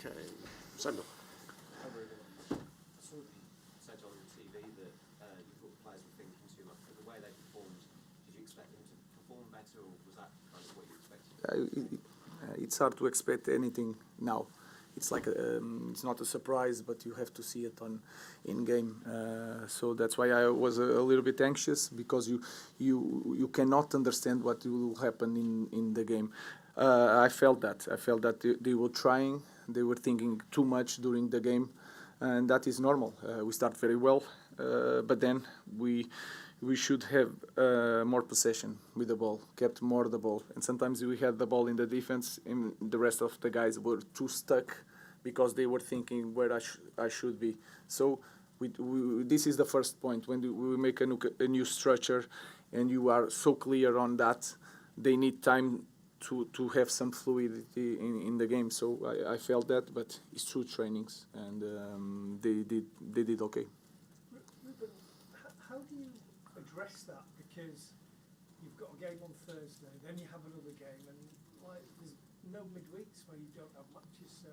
Okay, Samuel. Hi, Ruben. I saw that you said on TV that you thought the players were thinking too much, but the way they performed, did you expect them to perform better, or was that kind of what you expected? It's hard to expect anything now. It's like it's not a surprise, but you have to see it in game. So that's why I was a little bit anxious, because you cannot understand what will happen in the game. I felt that. They were trying. They were thinking too much during the game, and that is normal. We start very well, but then we should have more possession with the ball, kept more the ball. And sometimes we had the ball in the defense, and the rest of the guys were too stuck because they were thinking where I should be. So this is the first point. When we make a new structure and you are so clear on that, they need time to have some fluidity in the game. So I felt that, but it's through trainings, and they did okay. Ruben, how do you address that? Because you've got a game on Thursday, then you have another game, and there's no midweeks where you don't have matches. So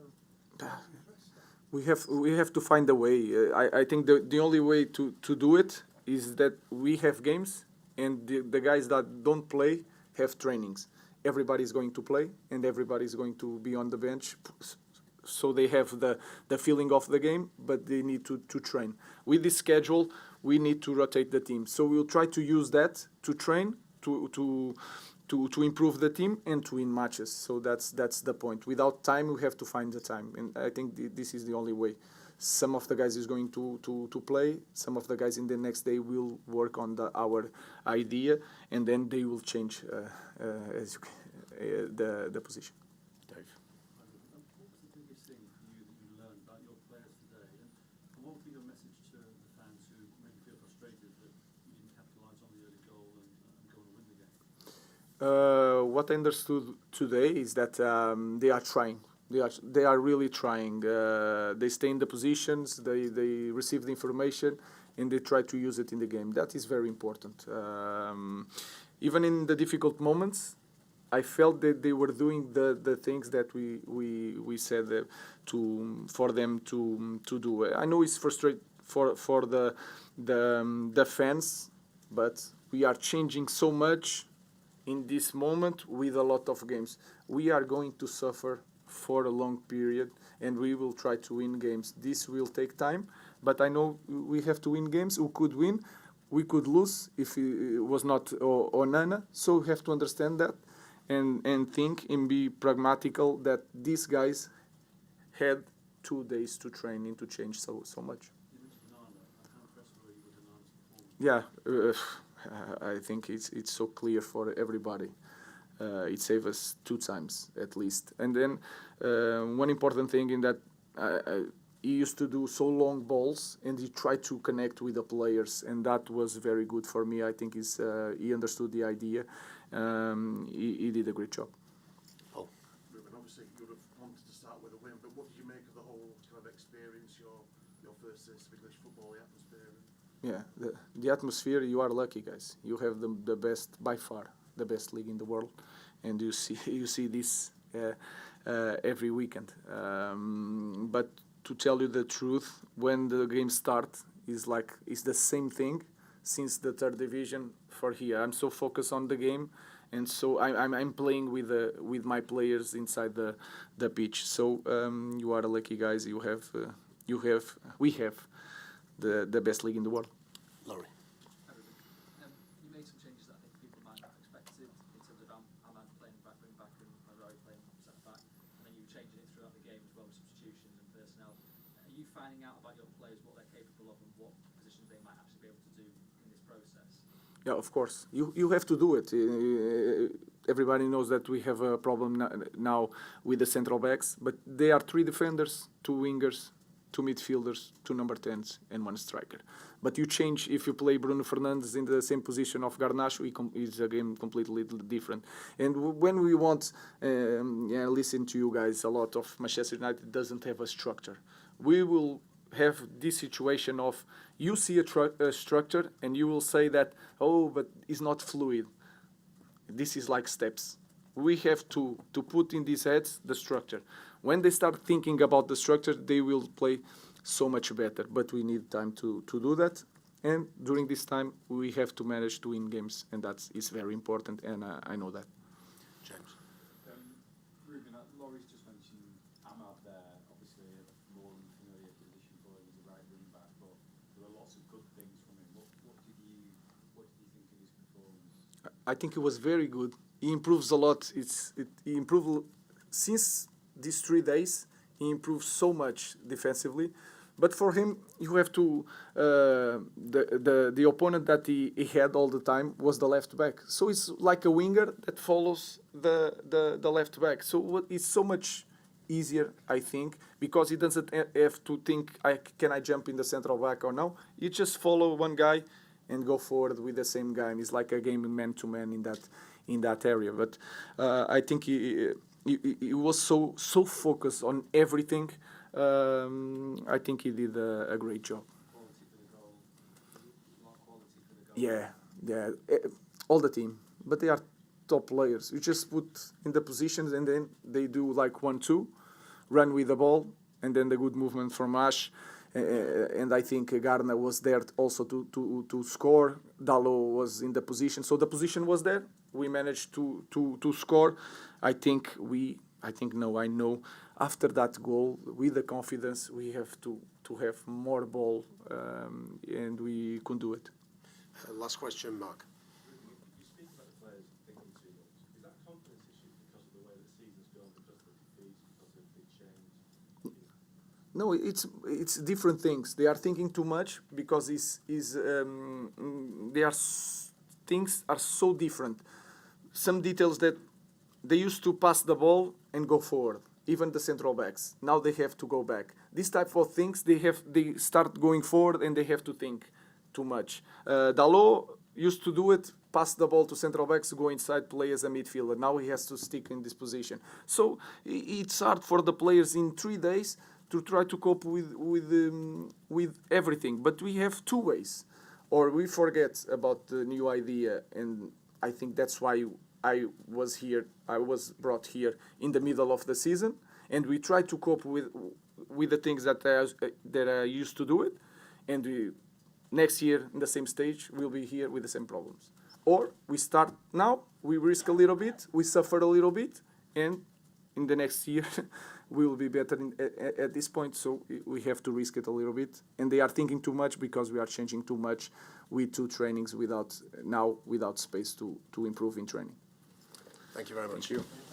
how do you address that? We have to find a way. I think the only way to do it is that we have games, and the guys that don't play have trainings. Everybody's going to play, and everybody's going to be on the bench, so they have the feeling of the game, but they need to train. With this schedule, we need to rotate the team. So we'll try to use that to train, to improve the team and to win matches. So that's the point. Without time, we have to find the time, and I think this is the only way. Some of the guys is going to play. Some of the guys in the next day will work on our idea, and then they will change the position. Dave. What was the biggest thing for you that you learned about your players today, and what would be your message to the fans who maybe feel frustrated that you didn't capitalise on the early goal and go and win the game? What I understood today is that they are trying. They are really trying. They stay in the positions. They receive the information, and they try to use it in the game. That is very important. Even in the difficult moments, I felt that they were doing the things that we said for them to do. I know it's frustrating for the fans, but we are changing so much in this moment with a lot of games. We are going to suffer for a long period, and we will try to win games. This will take time, but I know we have to win games. We could win, we could lose if it was not Onana. So we have to understand that and think and be pragmatical that these guys had 2 days to train and to change so much. You mentioned Nana. How impressed were you with Nana's performance? Yeah, I think it's so clear for everybody. It saved us 2 times at least. And then one important thing in that he used to do so long balls, and he tried to connect with the players, and that was very good for me. I think he understood the idea. He did a great job. Paul. Ruben, obviously you would have wanted to start with a win, but what did you make of the whole kind of experience, your first taste of English football, the atmosphere? Yeah, the atmosphere, you are lucky, guys. You have the best, by far, the best league in the world, and you see this every weekend. But to tell you the truth, when the game starts, it's the same thing since the third division for here. I'm so focused on the game, and so I'm playing with my players inside the pitch. So you are lucky, guys. We have the best league in the world. Laurie. You made some changes that I think people might not have expected in terms of Aman playing back, wing back, and Marai playing centre back, and then you were changing it throughout the game as well with substitutions and personnel. Are you finding out about your players, what they're capable of, and what positions they might actually be able to do in this process? Yeah, of course. You have to do it. Everybody knows that we have a problem now with the central backs, but they are 3 defenders, 2 wingers, 2 midfielders, 2 number 10s, and 1 striker. But you change if you play Bruno Fernandes in the same position of Garnacho, it's a game completely different. And when we want, listen to you guys, a lot of Manchester United doesn't have a structure. We will have this situation of you see a structure and you will say that, oh, but it's not fluid. This is like steps. we have to put in these heads the structure. When they start thinking about the structure, they will play so much better. But we need time to do that. And during this time, we have to manage to win games. And that is very important, and I know that. James. Ruben, Laurie's just mentioned Ahmad there, obviously a more unfamiliar position for him as a right wing back, but there were lots of good things from him. What did you think of his performance? I think he was very good. He improves a lot. He improved since these 3 days. He improved so much defensively. But for him, you have to the opponent that he had all the time was the left back. So it's like a winger that follows the left back. So it's so much easier, I think, because he doesn't have to think, can I jump in the central back or no? You just follow one guy and go forward with the same guy. And it's like a game man to man in that area. But I think he was so focused on everything. I think he did a great job. Quality for the goal. A lot of quality for the goal. Yeah, all the team. But they are top players. You just put in the positions and then they do like 1-2, run with the ball, and then the good movement from Ash. And I think Garner was there also to score. Dalot was in the position. So the position was there. We managed to score. I know. After that goal, with the confidence, we have to have more ball, and we could do it. Last question, Mark. You speak about the players thinking too much. Is that a confidence issue because of the way the season's gone, because of the defeats, because of the change? No, it's different things. They are thinking too much because things are so different. Some details that they used to pass the ball and go forward. Even the central backs. Now they have to go back. These type of things, they start going forward and they have to think too much. Dalot used to do it, pass the ball to central backs, go inside, play as a midfielder. Now he has to stick in this position. So it's hard for the players in 3 days to try to cope with everything. But we have 2 ways. Or we forget about the new idea, and I think that's why I was brought here in the middle of the season, and we try to cope with the things that I used to do it, and next year in the same stage we'll be here with the same problems. Or we start now, we risk a little bit, we suffer a little bit, and in the next year we will be better at this point. So we have to risk it a little bit, and they are thinking too much because we are changing too much with 2 trainings without space to improve in training. Thank you very much. Thank you.